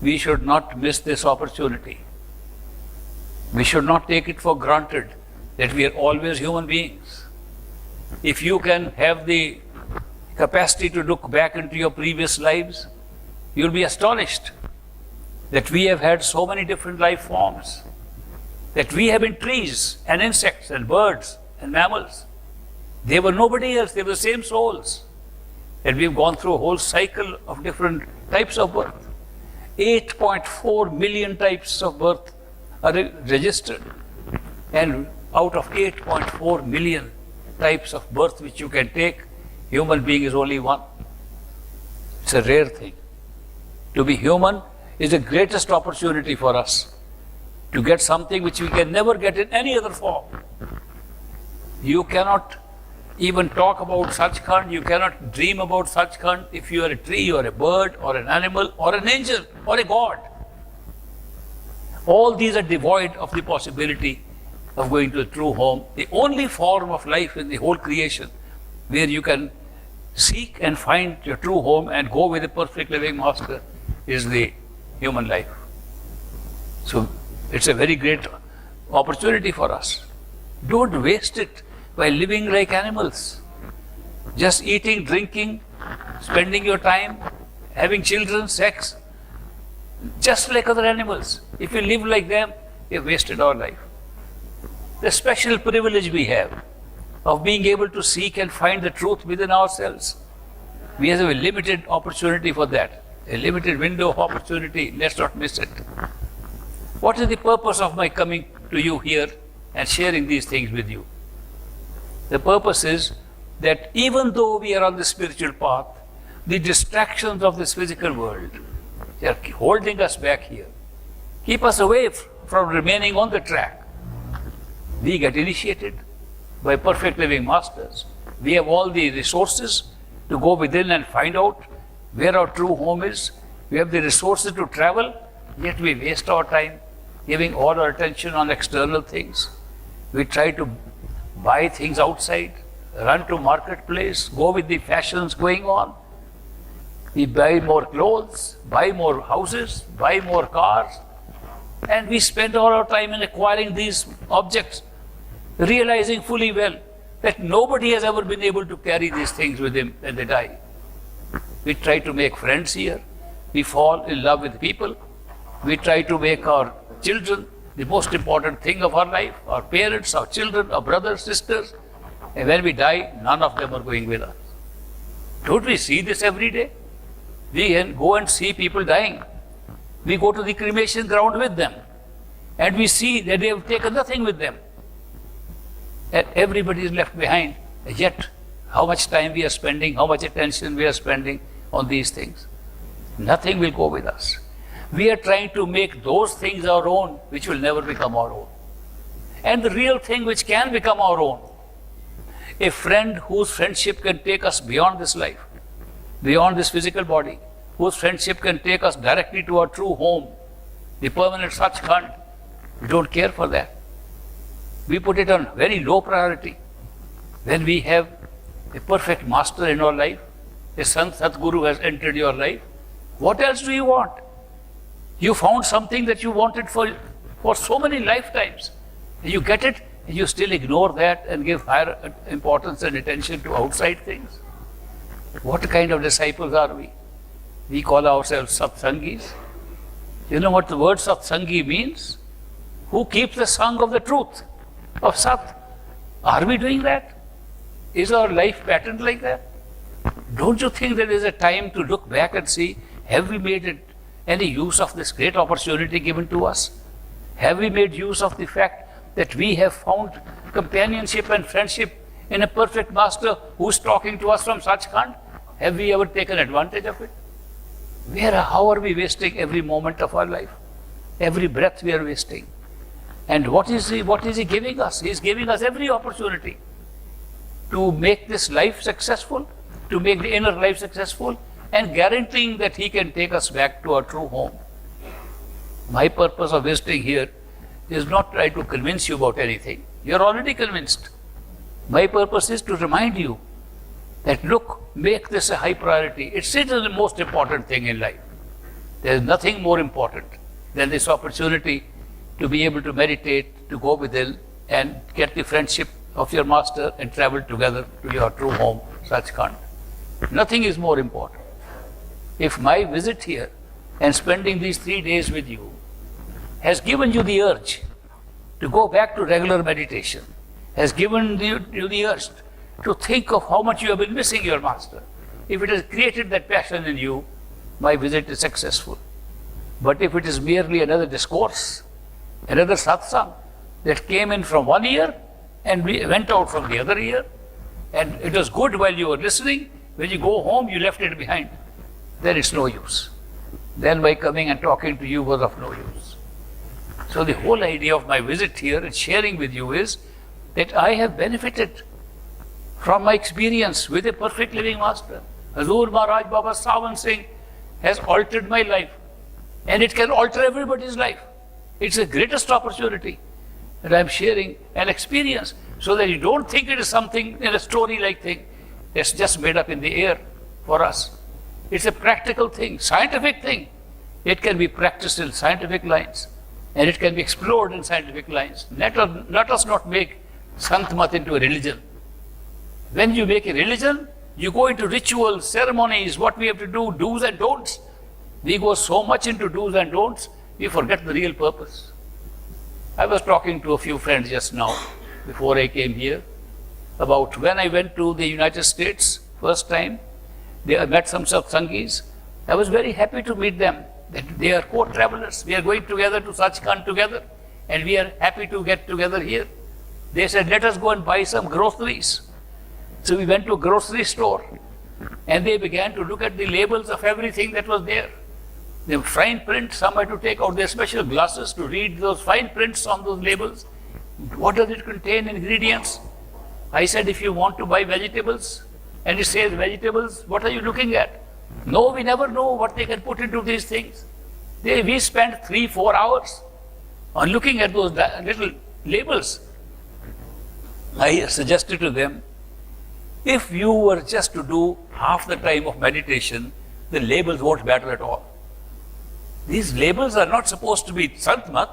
we should not miss this opportunity. We should not take it for granted that we are always human beings. If you can have the capacity to look back into your previous lives, you'll be astonished that we have had so many different life forms, that we have been trees and insects and birds and mammals. They were nobody else, they were the same souls. And we've gone through a whole cycle of different types of birth. 8.4 million types of birth are registered. And out of 8.4 million types of birth which you can take, human being is only one. It's a rare thing. To be human is the greatest opportunity for us to get something which we can never get in any other form. You cannot even talk about Sachkhand, you cannot dream about Sachkhand if you are a tree or a bird or an animal or an angel or a god. All these are devoid of the possibility of going to a true home. The only form of life in the whole creation where you can seek and find your true home and go with a perfect living master is the human life. So it's a very great opportunity for us. Don't waste it by living like animals. Just eating, drinking, spending your time, having children, sex, just like other animals. If you live like them, you've wasted our life. The special privilege we have of being able to seek and find the truth within ourselves. We have a limited opportunity for that, a limited window of opportunity. Let's not miss it. What is the purpose of my coming to you here and sharing these things with you? The purpose is that even though we are on the spiritual path, the distractions of this physical world, they are holding us back here. Keep us away from remaining on the track. We get initiated by perfect living masters. We have all the resources to go within and find out where our true home is. We have the resources to travel, yet we waste our time giving all our attention on external things. We try to buy things outside, run to marketplace, go with the fashions going on. We buy more clothes, buy more houses, buy more cars, and we spend all our time in acquiring these objects, realizing fully well that nobody has ever been able to carry these things with him when they die. We try to make friends here. We fall in love with people. We try to make our children the most important thing of our life, our parents, our children, our brothers, sisters. And when we die, none of them are going with us. Don't we see this every day? We can go and see people dying. We go to the cremation ground with them. And we see that they have taken nothing with them. And everybody is left behind. Yet, how much time we are spending, how much attention we are spending on these things. Nothing will go with us. We are trying to make those things our own, which will never become our own. And the real thing which can become our own, a friend whose friendship can take us beyond this life, beyond this physical body, whose friendship can take us directly to our true home, the permanent Sachkhand. We don't care for that. We put it on very low priority. When we have a perfect master in our life, a Sant Sadguru has entered your life, what else do you want? You found something that you wanted for so many lifetimes. You get it, and you still ignore that and give higher importance and attention to outside things. What kind of disciples are we? We call ourselves Satsangis. You know what the word Satsangi means? Who keeps the song of the truth, of Sat. Are we doing that? Is our life patterned like that? Don't you think there is a time to look back and see, have we made any use of this great opportunity given to us? Have we made use of the fact that we have found companionship and friendship in a perfect master who's talking to us from Sachkhand? Have we ever taken advantage of it? How are we wasting every moment of our life? Every breath we are wasting. And what is he giving us? He is giving us every opportunity to make this life successful, to make the inner life successful, and guaranteeing that he can take us back to our true home. My purpose of visiting here is not try to convince you about anything. You're already convinced. My purpose is to remind you that look, make this a high priority. It's the most important thing in life. There is nothing more important than this opportunity to be able to meditate, to go within and get the friendship of your master and travel together to your true home, Sachkhand. Nothing is more important. If my visit here and spending these 3 days with you has given you the urge to go back to regular meditation, has given you the urge to think of how much you have been missing your master, if it has created that passion in you, my visit is successful. But if it is merely another discourse, another satsang that came in from one ear and went out from the other ear, and it was good while you were listening, when you go home you left it behind, then it's no use. Then my coming and talking to you was of no use. So the whole idea of my visit here and sharing with you is that I have benefited from my experience with a perfect living master. Hazur Maharaj Baba Sawan Singh has altered my life, and it can alter everybody's life. It's the greatest opportunity that I'm sharing an experience, so that you don't think it is something in a story-like thing that's just made up in the air for us. It's a practical thing, scientific thing. It can be practiced in scientific lines, and it can be explored in scientific lines. Let us not make Sant Mat into a religion. When you make a religion, you go into rituals, ceremonies, what we have to do, do's and don'ts. We go so much into do's and don'ts, we forget the real purpose. I was talking to a few friends just now, before I came here, about when I went to the United States first time. I met some satsangis. I was very happy to meet them, that they are co-travelers. We are going together to Sachkhand together, and we are happy to get together here. They said, let us go and buy some groceries. So we went to a grocery store, and they began to look at the labels of everything that was there. The fine print, some had to take out their special glasses to read those fine prints on those labels. What does it contain, ingredients? I said, if you want to buy vegetables, and it says vegetables, what are you looking at? No, we never know what they can put into these things. We spent 3-4 hours on looking at those little labels. I suggested to them, if you were just to do half the time of meditation, the labels won't matter at all. These labels are not supposed to be santmat.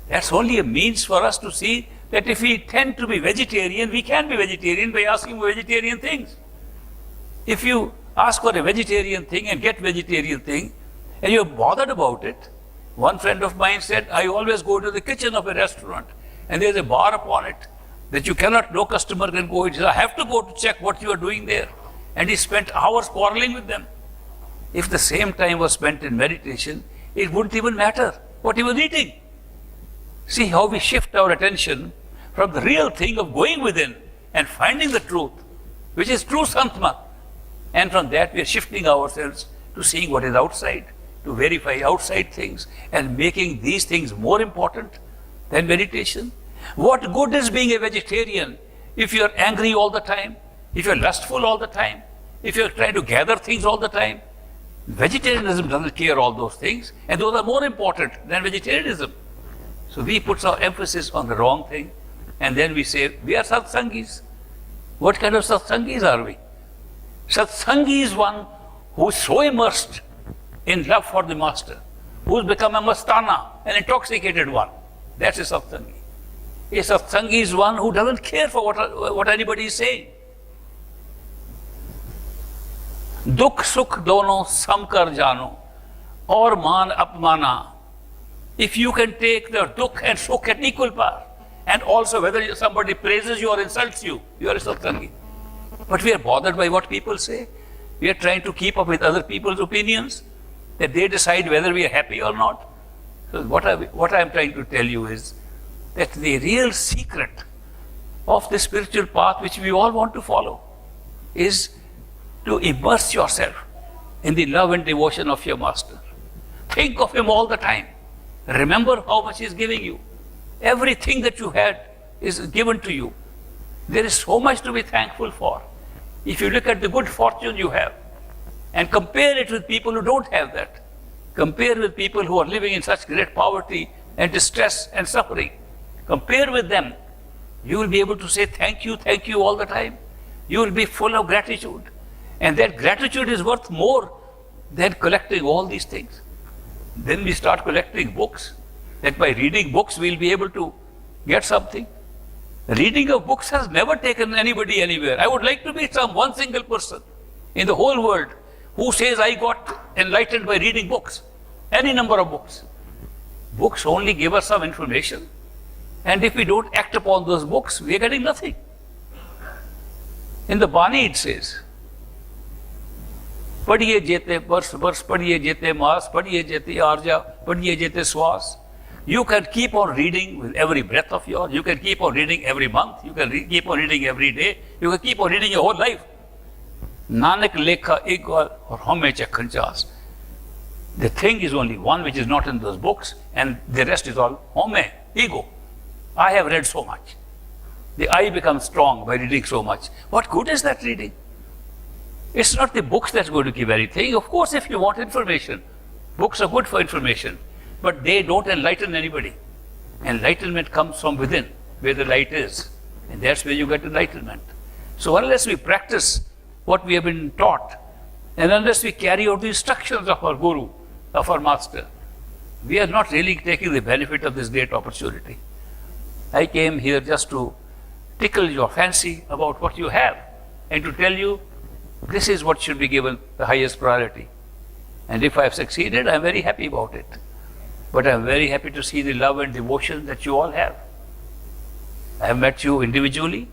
That's only a means for us to see that if we tend to be vegetarian, we can be vegetarian by asking for vegetarian things. If you ask for a vegetarian thing and get vegetarian thing, and you're bothered about it, one friend of mine said, I always go to the kitchen of a restaurant, and there's a bar upon it that you cannot, no customer can go. He said, I have to go to check what you are doing there. And he spent hours quarreling with them. If the same time was spent in meditation, it wouldn't even matter what he was eating. See how we shift our attention from the real thing of going within and finding the truth, which is true santma. And from that we are shifting ourselves to seeing what is outside, to verify outside things and making these things more important than meditation. What good is being a vegetarian if you are angry all the time, if you are lustful all the time, if you are trying to gather things all the time? Vegetarianism doesn't care all those things, and those are more important than vegetarianism. So we put our emphasis on the wrong thing, and then we say, we are satsangis. What kind of satsangis are we? Satsangi is one who is so immersed in love for the master, who has become a mastana, an intoxicated one. That's a satsangi. A satsangi is one who doesn't care for what anybody is saying. Dukh sukh dono samkar jano, or man apmana. If you can take the dukh and sukh at equal par, and also whether somebody praises you or insults you, you are a satsangi. But we are bothered by what people say. We are trying to keep up with other people's opinions, that they decide whether we are happy or not. So what I am trying to tell you is that the real secret of the spiritual path which we all want to follow is to immerse yourself in the love and devotion of your master. Think of him all the time. Remember how much he is giving you. Everything that you had is given to you. There is so much to be thankful for. If you look at the good fortune you have and compare it with people who don't have that, compare with people who are living in such great poverty and distress and suffering, compare with them, you will be able to say thank you all the time. You will be full of gratitude. And that gratitude is worth more than collecting all these things. Then we start collecting books. That by reading books, we'll be able to get something. Reading of books has never taken anybody anywhere. I would like to be one single person in the whole world who says I got enlightened by reading books. Any number of books. Books only give us some information. And if we don't act upon those books, we are getting nothing. In the Bani it says, Padiye jete bars, padiye jete maas, padiye jete arja, padiye jete swas. You can keep on reading with every breath of yours. You can keep on reading every month. You can keep on reading every day. You can keep on reading your whole life. Nanak lekha ekal or hame chakhanchas. The thing is only one which is not in those books, and the rest is all home, ego. I have read so much. The I becomes strong by reading so much. What good is that reading? It's not the books that's going to give anything. Of course, if you want information, books are good for information, but they don't enlighten anybody. Enlightenment comes from within, where the light is, and that's where you get enlightenment. So unless we practice what we have been taught, and unless we carry out the instructions of our Guru, of our Master, we are not really taking the benefit of this great opportunity. I came here just to tickle your fancy about what you have, and to tell you this is what should be given the highest priority. And if I have succeeded, I am very happy about it. But I am very happy to see the love and devotion that you all have. I have met you individually.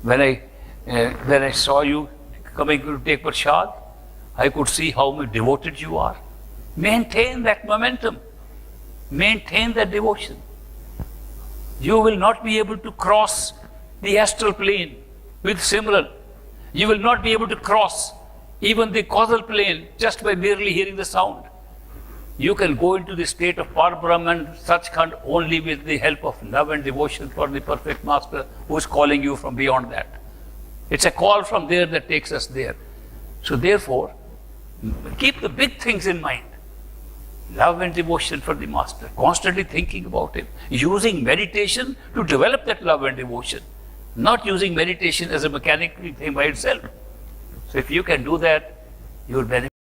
When I saw you coming to take prasad, I could see how much devoted you are. Maintain that momentum. Maintain that devotion. You will not be able to cross the astral plane with Simran. You will not be able to cross even the causal plane just by merely hearing the sound. You can go into the state of Parbrahm and Sachkhand only with the help of love and devotion for the perfect Master who is calling you from beyond that. It's a call from there that takes us there. So therefore, keep the big things in mind. Love and devotion for the Master, constantly thinking about Him, using meditation to develop that love and devotion, not using meditation as a mechanical thing by itself. So if you can do that, you will benefit.